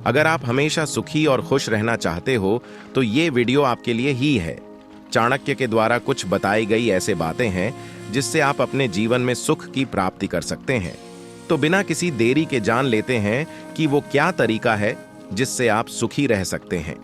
अगर आप हमेशा सुखी और खुश रहना चाहते हो तो ये वीडियो आपके लिए ही है। चाणक्य के द्वारा कुछ बताई गई ऐसे बातें हैं जिससे आप अपने जीवन में सुख की प्राप्ति कर सकते हैं। तो बिना किसी देरी के जान लेते हैं कि वो क्या तरीका है जिससे आप सुखी रह सकते हैं।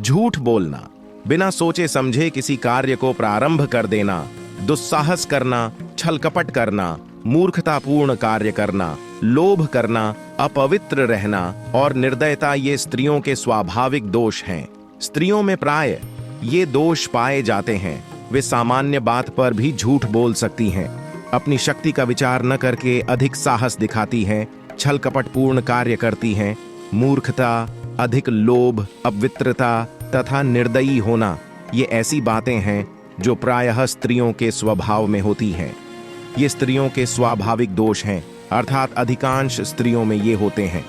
झूठ बोलना, बिना सोचे समझे किसी कार्य को प्रारंभ कर देना, दुस्साहस करना, छल कपट करना, मूर्खतापूर्ण कार्य करना, लोभ करना, अपवित्र रहना और निर्दयता ये स्त्रियों के स्वाभाविक दोष हैं। स्त्रियों में प्राय ये दोष पाए जाते हैं। वे सामान्य बात पर भी झूठ बोल सकती हैं, अपनी शक्ति का विचार न करके अधिक साहस दिखाती हैं, छल कपटपूर्ण कार्य करती हैं। मूर्खता, अधिक लोभ, अपवित्रता तथा निर्दयी होना ये ऐसी बातें हैं जो प्रायः स्त्रियों के स्वभाव में होती हैं। ये स्त्रियों के स्वाभाविक दोष हैं, अर्थात अधिकांश स्त्रियों में ये होते हैं।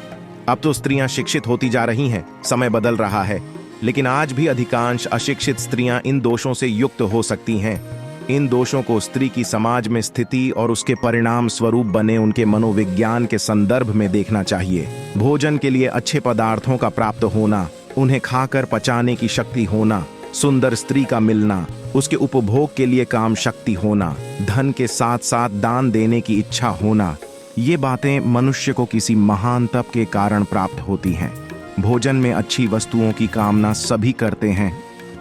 अब तो स्त्रियां शिक्षित होती जा रही हैं, समय बदल रहा है, लेकिन आज भी अधिकांश अशिक्षित स्त्रियां इन दोषों से युक्त हो सकती हैं। इन दोषों को स्त्री की समाज में स्थिति और उसके परिणाम स्वरूप बने उनके मनोविज्ञान के संदर्भ में देखना चाहिए। भोजन के लिए अच्छे पदार्थों का प्राप्त होना, उन्हें खाकर पचाने की शक्ति होना, सुंदर स्त्री का मिलना, उसके उपभोग के लिए काम शक्ति होना, धन के साथ साथ दान देने की इच्छा होना, ये बातें मनुष्य को किसी महान तप के कारण प्राप्त होती हैं। भोजन में अच्छी वस्तुओं की कामना सभी करते हैं,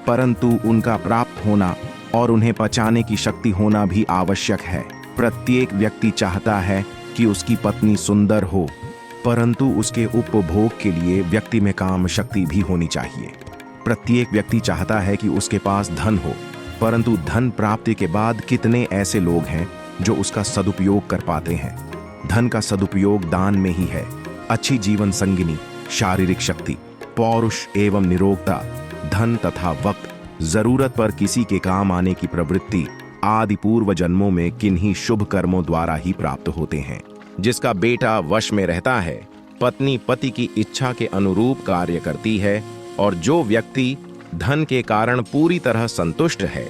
परंतु उनका प्राप्त होना और उन्हें पचाने की शक्ति होना भी आवश्यक है। प्रत्येक व्यक्ति चाहता है कि उसकी पत्नी सुंदर हो, परंतु उसके उपभोग के लिए व्यक्ति में काम शक्ति भी होनी चाहिए। प्रत्येक व्यक्ति चाहता है कि उसके पास धन हो, परंतु धन प्राप्ति के बाद कितने ऐसे लोग हैं जो उसका सदुपयोग कर पाते हैं। धन का सदुपयोग दान में ही है। अच्छी जीवन संगिनी, शारीरिक शक्ति, पौरुष एवं निरोगता, धन तथा वक्त, जरूरत पर किसी के काम आने की प्रवृत्ति आदि पूर्व जन्मों में किन्हीं शुभ कर्मों द्वारा ही प्राप्त होते हैं। जिसका बेटा वश में रहता है, पत्नी पति की इच्छा के अनुरूप कार्य करती है, और जो व्यक्ति धन के कारण पूरी तरह संतुष्ट है,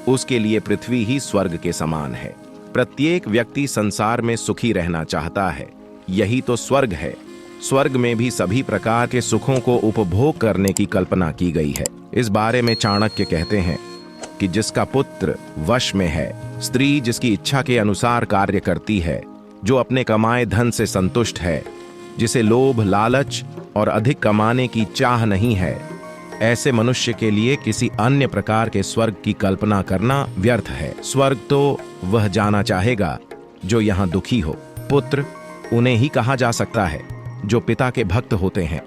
उसके लिए पृथ्वी ही स्वर्ग के समान है। प्रत्येक व्यक्ति संसार में सुखी रहना चाहता है, यही तो स्वर्ग है। स्वर्ग में भी सभी प्रकार के सुखों को उपभोग करने की कल्पना की गई है। इस बारे में चाणक्य कहते हैं कि जिसका पुत्र वश में है, स्त्री जिसकी इच्छा के अनुसार कार्य करती है, जो अपने कमाए धन से संतुष्ट है, जिसे लोभ, लालच और अधिक कमाने की चाह नहीं है, ऐसे मनुष्य के लिए किसी अन्य प्रकार के स्वर्ग की कल्पना करना व्यर्थ है। स्वर्ग तो वह जाना चाहेगा जो यहाँ दुखी हो। पुत्र उन्हें ही कहा जा सकता है जो पिता के भक्त होते हैं।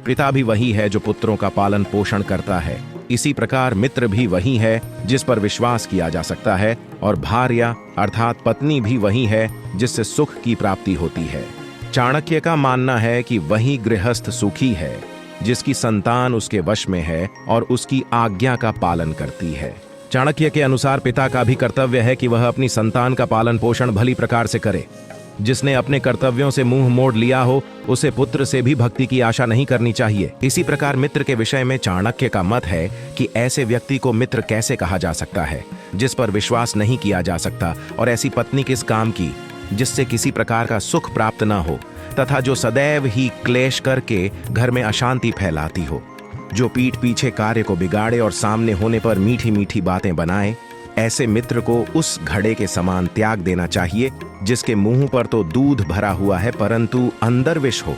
पिता भी वही है जो पुत्रों का पालन पोषण करता है। इसी प्रकार मित्र भी वही है जिस पर विश्वास किया जा सकता है, और भार्या अर्थात पत्नी भी वही है जिससे सुख की प्राप्ति होती है। चाणक्य का मानना है कि वही गृहस्थ सुखी है जिसकी संतान उसके वश में है और उसकी आज्ञा का पालन करती है। चाणक्य के अनुसार पिता का भी कर्तव्य है कि वह अपनी संतान का पालन पोषण भली प्रकार से करे। जिसने अपने कर्तव्यों से मुंह मोड़ लिया हो, उसे पुत्र से भी भक्ति की आशा नहीं करनी चाहिए। इसी प्रकार मित्र के विषय में चाणक्य का मत है कि ऐसे व्यक्ति को मित्र कैसे कहा जा सकता है जिस पर विश्वास नहीं किया जा सकता, और ऐसी पत्नी किस काम की जिससे किसी प्रकार का सुख प्राप्त ना हो, तथा जो सदैव ही क्लेश करके घर में अशांति फैलाती हो, जो पीठ पीछे कार्य को बिगाड़े और सामने होने पर मीठी मीठी बातें बनाए। ऐसे मित्र को उस घड़े के समान त्याग देना चाहिए जिसके मुंह पर तो दूध भरा हुआ है परंतु अंदर विष हो।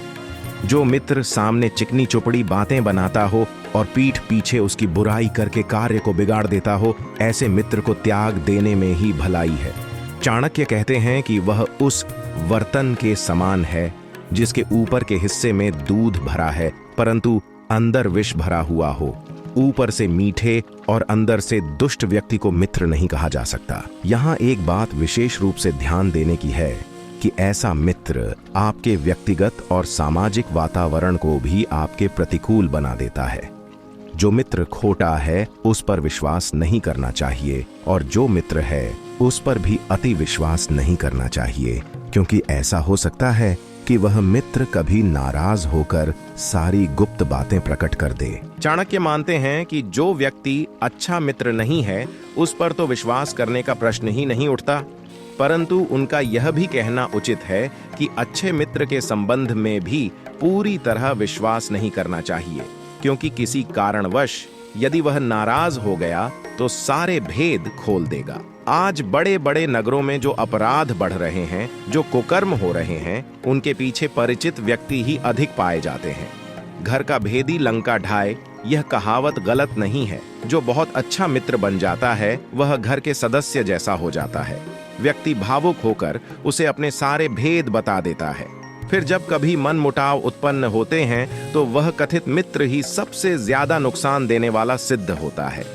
जो मित्र सामने चिकनी चुपड़ी बातें बनाता हो और पीठ पीछे उसकी बुराई करके कार्य को बिगाड़ देता हो, ऐसे मित्र को त्याग देने में ही भलाई है। चाणक्य कहते हैं कि वह उस वर्तन के समान है जिसके ऊपर के हिस्से में दूध भरा है परंतु अंदर विष भरा हुआ हो। ऊपर से मीठे और अंदर से दुष्ट व्यक्ति को मित्र नहीं कहा जा सकता। यहाँ एक बात विशेष रूप से ध्यान देने की है कि ऐसा मित्र आपके व्यक्तिगत और सामाजिक वातावरण को भी आपके प्रतिकूल बना देता है। जो मित्र खोटा है उस पर विश्वास नहीं करना चाहिए, और जो मित्र है उस पर भी अति विश्वास नहीं करना चाहिए, क्योंकि ऐसा हो सकता है कि वह मित्र कभी नाराज होकर सारी गुप्त बातें प्रकट कर दे। चाणक्य मानते हैं कि जो व्यक्ति अच्छा मित्र नहीं है उस पर तो विश्वास करने का प्रश्न ही नहीं उठता। परंतु उनका यह भी कहना उचित है कि अच्छे मित्र के संबंध में भी पूरी तरह विश्वास नहीं करना चाहिए, क्योंकि किसी कारणवश यदि वह नाराज हो गया तो सारे भेद खोल देगा। आज बड़े बड़े नगरों में जो अपराध बढ़ रहे हैं, जो कुकर्म हो रहे हैं, उनके पीछे परिचित व्यक्ति ही अधिक पाए जाते हैं। घर का भेदी लंका ढाए, यह कहावत गलत नहीं है। जो बहुत अच्छा मित्र बन जाता है वह घर के सदस्य जैसा हो जाता है। व्यक्ति भावुक होकर उसे अपने सारे भेद बता देता है। फिर जब कभी मन मुटाव उत्पन्न होते हैं तो वह कथित मित्र ही सबसे ज्यादा नुकसान देने वाला सिद्ध होता है।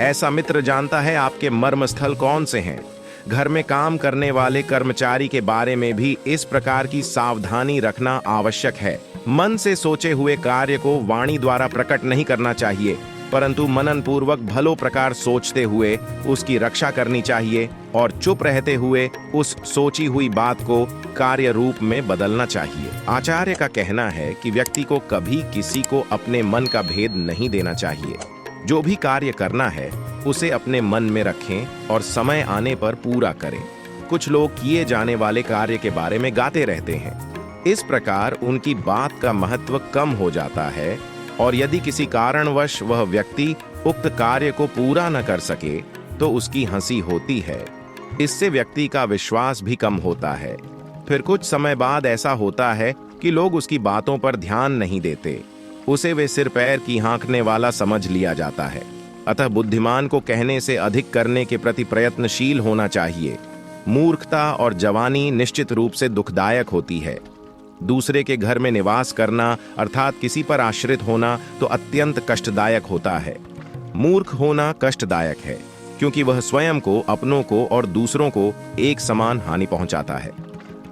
ऐसा मित्र जानता है आपके मर्म स्थल कौन से हैं। घर में काम करने वाले कर्मचारी के बारे में भी इस प्रकार की सावधानी रखना आवश्यक है। मन से सोचे हुए कार्य को वाणी द्वारा प्रकट नहीं करना चाहिए, परंतु मनन पूर्वक भलो प्रकार सोचते हुए उसकी रक्षा करनी चाहिए और चुप रहते हुए उस सोची हुई बात को कार्य रूप में बदलना चाहिए। आचार्य का कहना है कि व्यक्ति को कभी किसी को अपने मन का भेद नहीं देना चाहिए। जो भी कार्य करना है उसे अपने मन में रखें और समय आने पर पूरा करें। कुछ लोग किए जाने वाले कार्य के बारे में गाते रहते हैं। इस प्रकार उनकी बात का महत्व कम हो जाता है और यदि किसी कारणवश वह व्यक्ति उक्त कार्य को पूरा न कर सके तो उसकी हंसी होती है। इससे व्यक्ति का विश्वास भी कम होता है। फिर कुछ समय बाद ऐसा होता है कि लोग उसकी बातों पर ध्यान नहीं देते, उसे वे सिर पैर की हाँकने वाला समझ लिया जाता है। अतः बुद्धिमान को कहने से अधिक करने के प्रति प्रयत्नशील होना चाहिए। मूर्खता और जवानी निश्चित रूप से दुखदायक होती है। दूसरे के घर में निवास करना अर्थात किसी पर आश्रित होना तो अत्यंत कष्टदायक होता है। मूर्ख होना कष्टदायक है क्योंकि वह स्वयं को, अपनों को और दूसरों को एक समान हानि पहुंचाता है।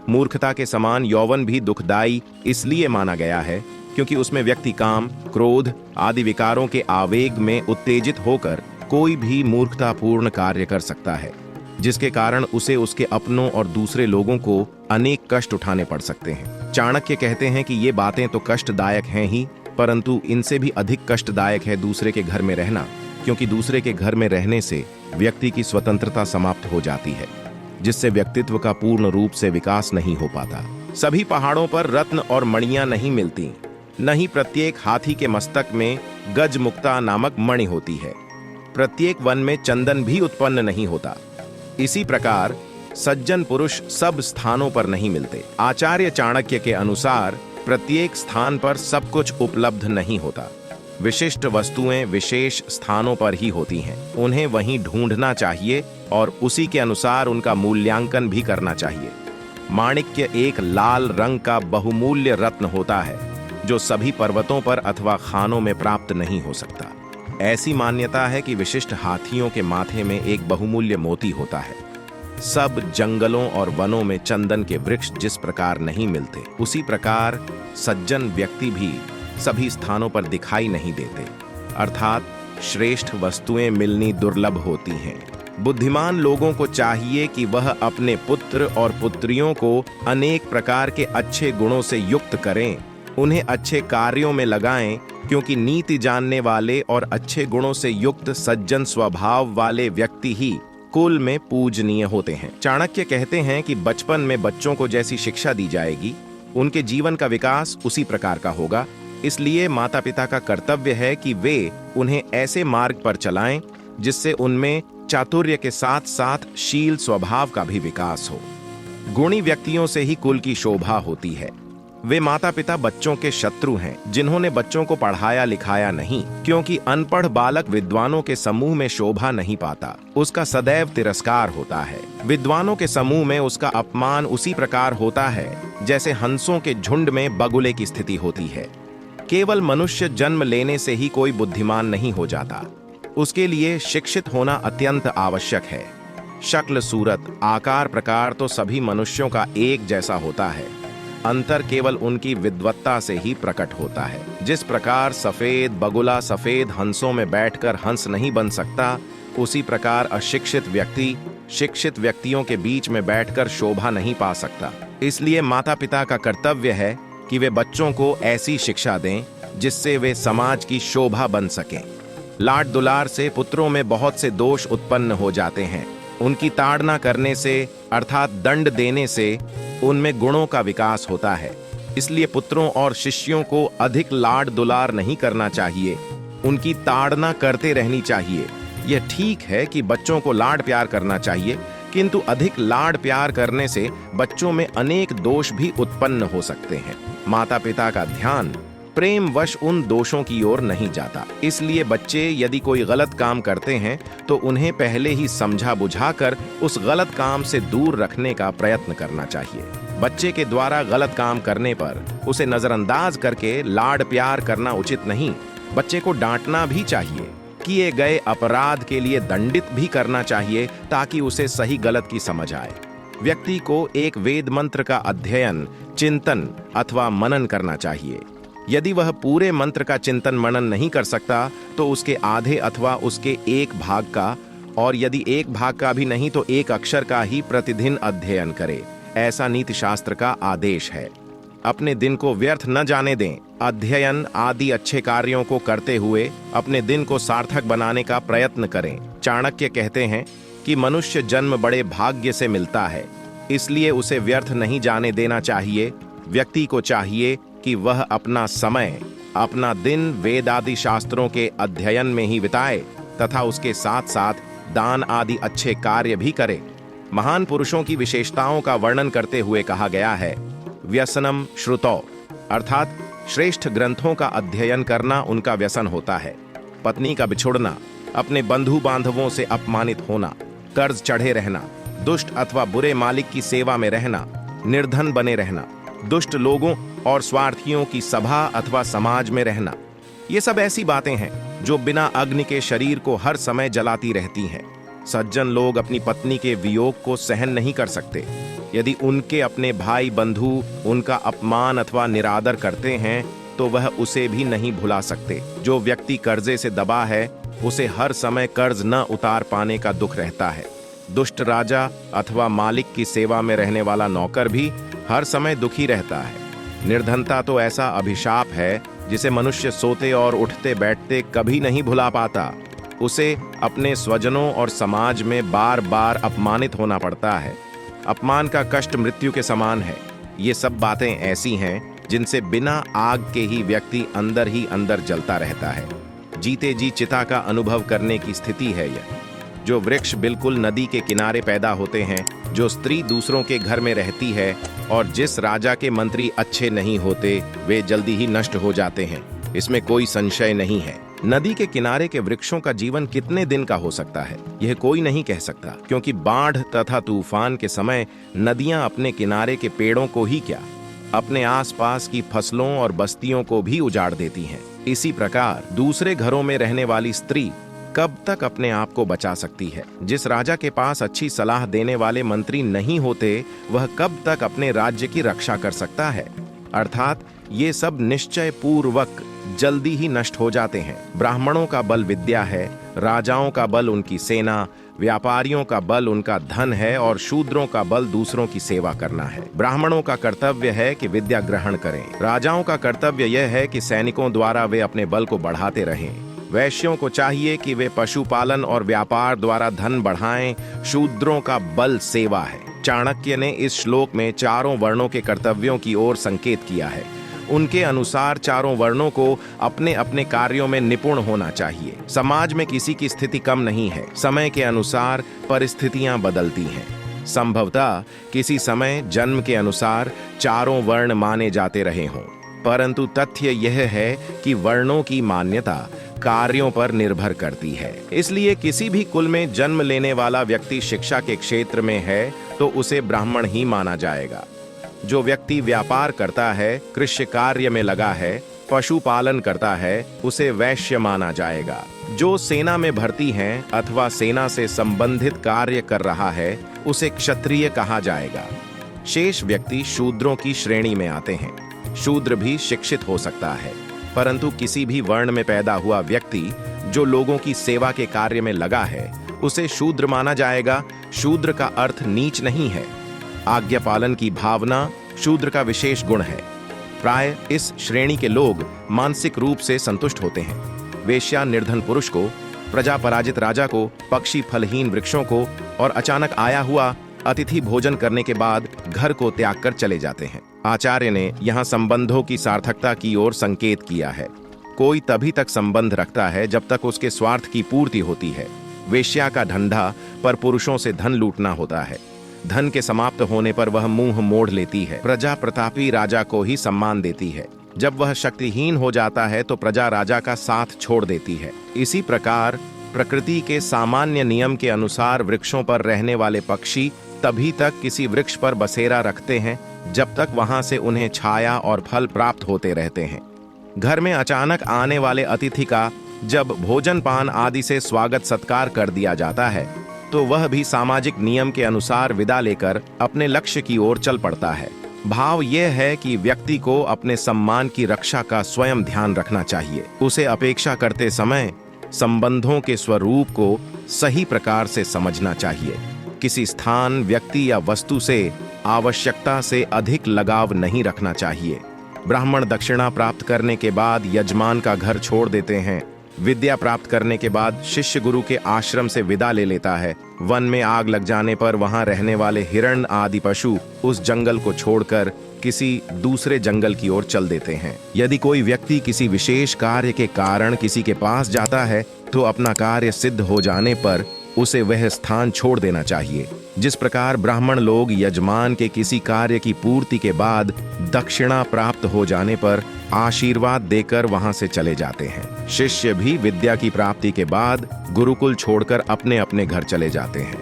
मूर्खता के समान यौवन भी दुखदायी इसलिए माना गया है क्योंकि उसमें व्यक्ति काम, क्रोध आदि विकारों के आवेग में उत्तेजित होकर कोई भी मूर्खतापूर्ण कार्य कर सकता है, जिसके कारण उसे, उसके अपनों और दूसरे लोगों को अनेक कष्ट उठाने पड़ सकते हैं। चाणक्य कहते हैं कि ये बातें तो कष्टदायक हैं ही, परंतु इनसे भी अधिक कष्टदायक है दूसरे के घर में रहना, क्योंकि दूसरे के घर में रहने से व्यक्ति की स्वतंत्रता समाप्त हो जाती है, जिससे व्यक्तित्व का पूर्ण रूप से विकास नहीं हो पाता। सभी पहाड़ों पर रत्न और मणियां नहीं मिलती, न ही प्रत्येक हाथी के मस्तक में गजमुक्ता नामक मणि होती है। प्रत्येक वन में चंदन भी उत्पन्न नहीं होता। इसी प्रकार सज्जन पुरुष सब स्थानों पर नहीं मिलते। आचार्य चाणक्य के अनुसार प्रत्येक स्थान पर सब कुछ उपलब्ध नहीं होता। विशिष्ट वस्तुएं विशेष स्थानों पर ही होती हैं। उन्हें वहीं ढूंढना चाहिए और उसी के अनुसार उनका मूल्यांकन भी करना चाहिए। माणिक्य एक लाल रंग का बहुमूल्य रत्न होता है जो सभी पर्वतों पर अथवा खानों में प्राप्त नहीं हो सकता। ऐसी मान्यता है कि विशिष्ट हाथियों के माथे में एक बहुमूल्य मोती होता है। सब जंगलों और वनों में चंदन के वृक्ष जिस प्रकार नहीं मिलते, उसी प्रकार सज्जन व्यक्ति भी सभी स्थानों पर दिखाई नहीं देते, अर्थात श्रेष्ठ वस्तुएं मिलनी दुर्लभ होती हैं। बुद्धिमान लोगों को चाहिए कि वह अपने पुत्र और पुत्रियों को अनेक प्रकार के अच्छे गुणों से युक्त करें, उन्हें अच्छे कार्यों में लगाएं, क्योंकि नीति जानने वाले और अच्छे गुणों से युक्त सज्जन स्वभाव वाले व्यक्ति ही कुल में पूजनीय होते हैं। चाणक्य कहते हैं कि बचपन में बच्चों को जैसी शिक्षा दी जाएगी, उनके जीवन का विकास उसी प्रकार का होगा। इसलिए माता पिता का कर्तव्य है कि वे उन्हें ऐसे मार्ग पर चलाएं जिससे उनमें चातुर्य के साथ साथ शील स्वभाव का भी विकास हो। गुणी व्यक्तियों से ही कुल की शोभा होती है। वे माता पिता बच्चों के शत्रु हैं जिन्होंने बच्चों को पढ़ाया लिखाया नहीं, क्योंकि अनपढ़ बालक विद्वानों के समूह में शोभा नहीं पाता, उसका सदैव तिरस्कार होता है। विद्वानों के समूह में उसका अपमान उसी प्रकार होता है जैसे हंसों के झुंड में बगुले की स्थिति होती है। केवल मनुष्य जन्म लेने से ही कोई बुद्धिमान नहीं हो जाता, उसके लिए शिक्षित होना अत्यंत आवश्यक है। शक्ल, सूरत, आकार, प्रकार तो सभी मनुष्यों का एक जैसा होता है, अंतर केवल उनकी विद्वत्ता से ही प्रकट होता है। जिस प्रकार सफेद बगुला सफेद हंसों में बैठकर हंस नहीं बन सकता, उसी प्रकार अशिक्षित व्यक्ति शिक्षित व्यक्तियों के बीच में बैठकर शोभा नहीं पा सकता। इसलिए माता पिता का कर्तव्य है कि वे बच्चों को ऐसी शिक्षा दें जिससे वे समाज की शोभा बन सकें। लाड दुलार से पुत्रों में बहुत से दोष उत्पन्न हो जाते हैं। उनकी ताड़ना करने से अर्थात दंड देने से उनमें गुणों का विकास होता है। इसलिए पुत्रों और शिष्यों को अधिक लाड दुलार नहीं करना चाहिए, उनकी ताड़ना करते रहनी चाहिए। यह ठीक है कि बच्चों को लाड प्यार करना चाहिए, किंतु अधिक लाड प्यार करने से बच्चों में अनेक दोष भी उत्पन्न हो सकते हैं। माता पिता का ध्यान प्रेमवश उन दोषों की ओर नहीं जाता। इसलिए बच्चे यदि कोई गलत काम करते हैं तो उन्हें पहले ही समझा बुझाकर उस गलत काम से दूर रखने का प्रयत्न करना चाहिए। बच्चे के द्वारा गलत काम करने पर उसे नजरअंदाज करके लाड प्यार करना उचित नहीं। बच्चे को डांटना भी चाहिए, किए गए अपराध के लिए दंडित भी करना चाहिए ताकि उसे सही गलत की समझ आए। व्यक्ति को एक वेद मंत्र का अध्ययन, चिंतन अथवा मनन करना चाहिए। यदि वह पूरे मंत्र का चिंतन मनन नहीं कर सकता तो उसके आधे अथवा उसके एक भाग का, और यदि एक भाग का भी नहीं तो एक अक्षर का ही प्रतिदिन अध्ययन करे। ऐसा नीति शास्त्र का आदेश है। अपने दिन को व्यर्थ न जाने दें। अध्ययन आदि अच्छे कार्यों को करते हुए अपने दिन को सार्थक बनाने का प्रयत्न करें। चाणक्य कहते हैं कि मनुष्य जन्म बड़े भाग्य से मिलता है, इसलिए उसे व्यर्थ नहीं जाने देना चाहिए। व्यक्ति को चाहिए कि वह अपना समय, अपना दिन वेद आदि शास्त्रों के अध्ययन में ही बिताए तथा उसके साथ साथ दान आदि अच्छे कार्य भी करे। महान पुरुषों की विशेषताओं का वर्णन करते हुए कहा गया है, व्यसनम श्रुतौ, अर्थात श्रेष्ठ ग्रंथों का अध्ययन करना उनका व्यसन होता है। पत्नी का बिछुड़ना, अपने बंधु बांधवों से अपमानित होना, कर्ज चढ़े रहना, दुष्ट अथवा बुरे मालिक की सेवा में रहना, निर्धन बने रहना, दुष्ट लोगों और स्वार्थियों की सभा अथवा समाज में रहना, ये सब ऐसी बातें हैं जो बिना अग्नि के शरीर को हर समय जलाती रहती हैं। सज्जन लोग अपनी पत्नी के वियोग को सहन नहीं कर सकते। यदि उनके अपने भाई बंधु उनका अपमान अथवा निरादर करते हैं तो वह उसे भी नहीं भुला सकते। जो व्यक्ति कर्जे से दबा है उसे हर समय कर्ज न उतार पाने का दुख रहता है। दुष्ट राजा अथवा मालिक की सेवा में रहने वाला नौकर भी हर समय दुखी रहता है। निर्धनता तो ऐसा अभिशाप है जिसे मनुष्य सोते और उठते बैठते कभी नहीं भुला पाता। उसे अपने स्वजनों और समाज में बार बार अपमानित होना पड़ता है। अपमान का कष्ट मृत्यु के समान है। ये सब बातें ऐसी हैं जिनसे बिना आग के ही व्यक्ति अंदर ही अंदर जलता रहता है। जीते जी चिता का अनुभव करने की स्थिति है यह। जो वृक्ष बिल्कुल नदी के किनारे पैदा होते हैं, जो स्त्री दूसरों के घर में रहती है और जिस राजा के मंत्री अच्छे नहीं होते वे जल्दी ही नष्ट हो जाते हैं, इसमें कोई संशय नहीं है। नदी के किनारे के वृक्षों का जीवन कितने दिन का हो सकता है यह कोई नहीं कह सकता, क्योंकि बाढ़ तथा तूफान के समय नदियां अपने किनारे के पेड़ों को ही क्या, अपने आसपास की फसलों और बस्तियों को भी उजाड़ देती हैं। इसी प्रकार दूसरे घरों में रहने वाली स्त्री कब तक अपने आप को बचा सकती है? जिस राजा के पास अच्छी सलाह देने वाले मंत्री नहीं होते वह कब तक अपने राज्य की रक्षा कर सकता है? अर्थात ये सब निश्चय पूर्वक जल्दी ही नष्ट हो जाते हैं। ब्राह्मणों का बल विद्या है, राजाओं का बल उनकी सेना, व्यापारियों का बल उनका धन है और शूद्रों का बल दूसरों की सेवा करना है। ब्राह्मणों का कर्तव्य है कि विद्या ग्रहण करें। राजाओं का कर्तव्य यह है कि सैनिकों द्वारा वे अपने बल को बढ़ाते रहें। वैश्यों को चाहिए कि वे पशुपालन और व्यापार द्वारा धन बढ़ाएं। शूद्रों का बल सेवा है। चाणक्य ने इस श्लोक में चारों वर्णों के कर्तव्यों की ओर संकेत किया है। उनके अनुसार चारों वर्णों को अपने अपने कार्यों में निपुण होना चाहिए। समाज में किसी की स्थिति कम नहीं है। समय के अनुसार परिस्थितियां बदलती हैं। संभवतः किसी समय जन्म के अनुसार चारों वर्ण माने जाते रहे हों, परंतु तथ्य यह है कि वर्णों की मान्यता कार्यों पर निर्भर करती है। इसलिए किसी भी कुल में जन्म लेने वाला व्यक्ति शिक्षा के क्षेत्र में है तो उसे ब्राह्मण ही माना जाएगा। जो व्यक्ति व्यापार करता है, कृषि कार्य में लगा है, पशुपालन करता है, उसे वैश्य माना जाएगा। जो सेना में भर्ती हैं अथवा सेना से संबंधित कार्य कर रहा है उसे क्षत्रिय कहा जाएगा। शेष व्यक्ति शूद्रों की श्रेणी में आते हैं। शूद्र भी शिक्षित हो सकता है, परंतु किसी भी वर्ण में पैदा हुआ व्यक्ति जो लोगों की सेवा के कार्य में लगा है उसे शूद्र माना जाएगा। शूद्र का अर्थ नीच नहीं है। आज्ञा पालन की भावना शूद्र का विशेष गुण है। प्राय इस श्रेणी के लोग मानसिक रूप से संतुष्ट होते हैं। वेश्या निर्धन पुरुष को, प्रजा पराजित राजा को, पक्षी फलहीन वृक्षों को, और अचानक आया हुआ अतिथि भोजन करने के बाद घर को त्याग कर चले जाते हैं। आचार्य ने यहाँ संबंधों की सार्थकता की ओर संकेत किया है। कोई तभी तक संबंध रखता है जब तक उसके स्वार्थ की पूर्ति होती है। वेश्या का धंधा पर पुरुषों से धन लूटना होता है। धन के समाप्त होने पर वह मुंह मोड़ लेती है। प्रजा प्रतापी राजा को ही सम्मान देती है। जब वह शक्तिहीन हो जाता है तो प्रजा राजा का साथ छोड़ देती है। इसी प्रकार प्रकृति के सामान्य नियम के अनुसार वृक्षों पर रहने वाले पक्षी तभी तक किसी वृक्ष पर बसेरा रखते हैं जब तक वहां से उन्हें छाया और फल प्राप्त होते रहते हैं। घर में अचानक आने वाले अतिथि का जब भोजन पान आदि से स्वागत सत्कार कर दिया जाता है तो वह भी सामाजिक नियम के अनुसार विदा लेकर अपने लक्ष्य की ओर चल पड़ता है। भाव यह है कि व्यक्ति को अपने सम्मान की रक्षा का स्वयं ध्यान रखना चाहिए। उसे अपेक्षा करते समय संबंधों के स्वरूप को सही प्रकार से समझना चाहिए। किसी स्थान, व्यक्ति या वस्तु से आवश्यकता से अधिक लगाव नहीं रखना चाहिए। ब्राह्मण दक्षिणा प्राप्त करने के बाद यजमान का घर छोड़ देते हैं। विद्या प्राप्त करने के बाद शिष्य गुरु के आश्रम से विदा ले लेता है। वन में आग लग जाने पर वहां रहने वाले हिरण आदि पशु उस जंगल को छोड़कर किसी दूसरे जंगल की ओर चल देते हैं। यदि कोई व्यक्ति किसी विशेष कार्य के कारण किसी के पास जाता है तो अपना कार्य सिद्ध हो जाने पर उसे वह स्थान छोड़ देना चाहिए। जिस प्रकार ब्राह्मण लोग यजमान के किसी कार्य की पूर्ति के बाद दक्षिणा प्राप्त हो जाने पर आशीर्वाद देकर वहां से चले जाते हैं, शिष्य भी विद्या की प्राप्ति के बाद गुरुकुल छोड़कर अपने अपने घर चले जाते हैं।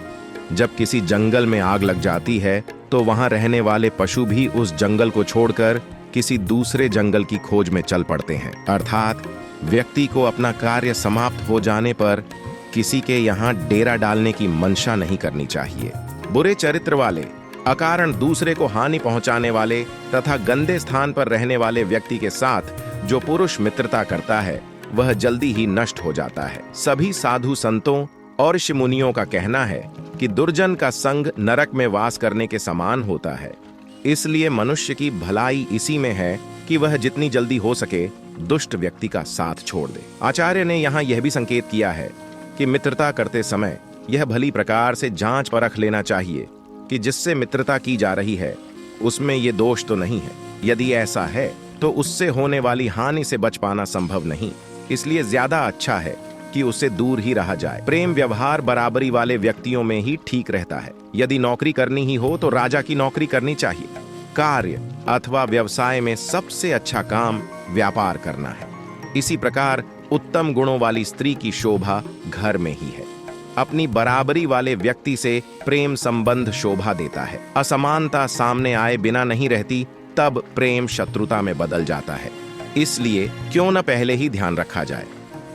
जब किसी जंगल में आग लग जाती है तो वहां रहने वाले पशु भी उस जंगल को छोड़कर किसी दूसरे जंगल की खोज में चल पड़ते हैं। अर्थात व्यक्ति को अपना कार्य समाप्त हो जाने पर किसी के यहाँ डेरा डालने की मंशा नहीं करनी चाहिए। बुरे चरित्र वाले, अकारण दूसरे को हानि पहुंचाने वाले तथा गंदे स्थान पर रहने वाले व्यक्ति के साथ जो पुरुष मित्रता करता है वह जल्दी ही नष्ट हो जाता है। सभी साधु संतों और ऋषि मुनियों का कहना है कि दुर्जन का संग नरक में वास करने के समान होता है। इसलिए मनुष्य की भलाई इसी में है कि वह जितनी जल्दी हो सके दुष्ट व्यक्ति का साथ छोड़ दे। आचार्य ने यहाँ यह भी संकेत किया है कि मित्रता करते समय यह भली प्रकार से जांच परख लेना चाहिए कि जिससे मित्रता की जा रही है उसमें ये दोष तो नहीं है। यदि ऐसा है तो उससे होने वाली हानि से बच पाना संभव नहीं, इसलिए ज्यादा अच्छा है कि उससे दूर ही रहा जाए। प्रेम व्यवहार बराबरी वाले व्यक्तियों में ही ठीक रहता है। यदि नौकरी करनी ही हो तो राजा की नौकरी करनी चाहिए। कार्य अथवा व्यवसाय में सबसे अच्छा काम व्यापार करना है। इसी प्रकार उत्तम गुणों वाली स्त्री की शोभा घर में ही है। अपनी बराबरी वाले व्यक्ति से प्रेम संबंध शोभा देता है। असमानता सामने आए बिना नहीं रहती, तब प्रेम शत्रुता में बदल जाता है। इसलिए क्यों न पहले ही ध्यान रखा जाए।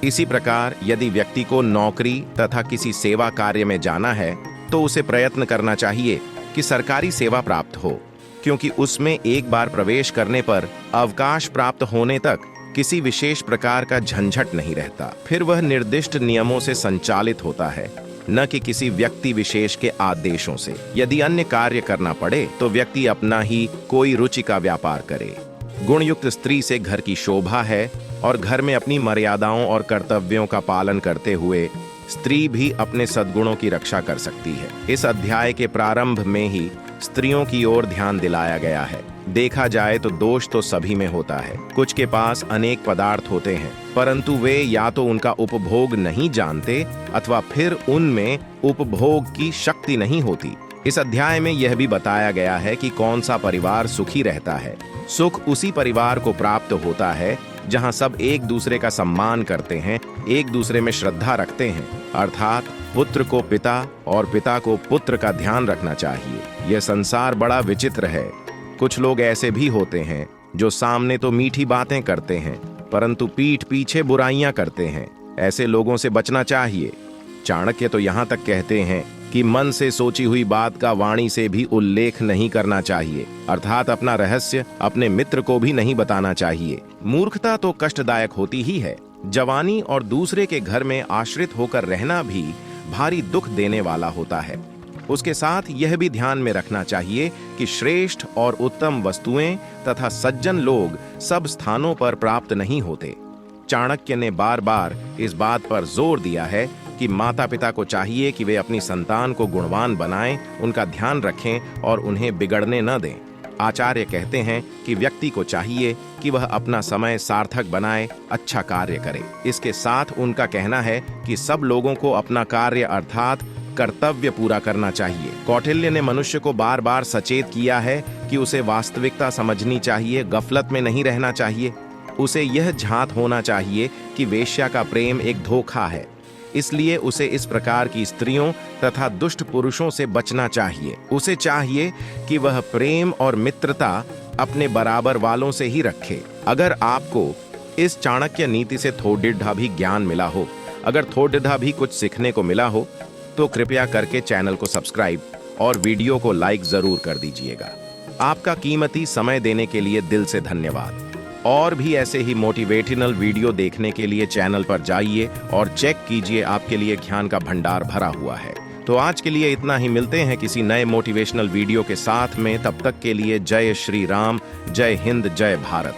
इसी प्रकार यदि व्यक्ति को नौकरी तथा किसी सेवा कार्य में जाना है तो उसे प्रयत्न करना चाहिए कि सरकारी सेवा प्राप्त हो, क्योंकि उसमें एक बार प्रवेश करने पर अवकाश प्राप्त होने तक किसी विशेष प्रकार का झंझट नहीं रहता। फिर वह निर्दिष्ट नियमों से संचालित होता है, न कि किसी व्यक्ति विशेष के आदेशों से। यदि अन्य कार्य करना पड़े तो व्यक्ति अपना ही कोई रुचि का व्यापार करे। गुणयुक्त स्त्री से घर की शोभा है और घर में अपनी मर्यादाओं और कर्तव्यों का पालन करते हुए स्त्री भी अपने सद्गुणों की रक्षा कर सकती है। इस अध्याय के प्रारंभ में ही स्त्रियों की ओर ध्यान दिलाया गया है। देखा जाए तो दोष तो सभी में होता है। कुछ के पास अनेक पदार्थ होते हैं परंतु वे या तो उनका उपभोग नहीं जानते अथवा फिर उनमें उपभोग की शक्ति नहीं होती। इस अध्याय में यह भी बताया गया है कि कौन सा परिवार सुखी रहता है। सुख उसी परिवार को प्राप्त होता है जहां सब एक दूसरे का सम्मान करते हैं, एक दूसरे में श्रद्धा रखते हैं। अर्थात पुत्र को पिता और पिता को पुत्र का ध्यान रखना चाहिए। यह संसार बड़ा विचित्र है। कुछ लोग ऐसे भी होते हैं जो सामने तो मीठी बातें करते हैं परंतु पीठ पीछे बुराइयां करते हैं। ऐसे लोगों से बचना चाहिए। चाणक्य तो यहाँ तक कहते हैं कि मन से सोची हुई बात का वाणी से भी उल्लेख नहीं करना चाहिए, अर्थात अपना रहस्य अपने मित्र को भी नहीं बताना चाहिए। मूर्खता तो कष्टदायक होती ही है। जवानी और दूसरे के घर में आश्रित होकर रहना भी भारी दुख देने वाला होता है। उसके साथ यह भी ध्यान में रखना चाहिए कि श्रेष्ठ और उत्तम वस्तुएं तथा सज्जन लोग सब स्थानों पर प्राप्त नहीं होते। चाणक्य ने बार बार इस बात पर जोर दिया है कि माता पिता को चाहिए कि वे अपनी संतान को गुणवान बनाएं, उनका ध्यान रखें और उन्हें बिगड़ने न दें। आचार्य कहते हैं कि व्यक्ति को चाहिए कि वह अपना समय सार्थक बनाए, अच्छा कार्य करे। इसके साथ उनका कहना है कि सब लोगों को अपना कार्य अर्थात कर्तव्य पूरा करना चाहिए। कौटिल्य ने मनुष्य को बार बार सचेत किया है कि उसे वास्तविकता समझनी चाहिए, गफलत में नहीं रहना चाहिए। उसे यह झांत होना चाहिए कि वेश्या का प्रेम एक धोखा है, इसलिए उसे इस प्रकार की स्त्रियों तथा दुष्ट पुरुषों से बचना चाहिए। उसे चाहिए कि वह प्रेम और मित्रता अपने बराबर वालों से ही रखे। अगर आपको इस चाणक्य नीति से थोड़ा भी ज्ञान मिला हो, अगर थोड़ा भी कुछ सीखने को मिला हो, तो कृपया करके चैनल को सब्सक्राइब और वीडियो को लाइक जरूर कर दीजिएगा। आपका कीमती समय देने के लिए दिल से धन्यवाद। और भी ऐसे ही मोटिवेशनल वीडियो देखने के लिए चैनल पर जाइए और चेक कीजिए, आपके लिए ज्ञान का भंडार भरा हुआ है। तो आज के लिए इतना ही, मिलते हैं किसी नए मोटिवेशनल वीडियो के साथ में। तब तक के लिए जय श्री राम, जय हिंद, जय भारत।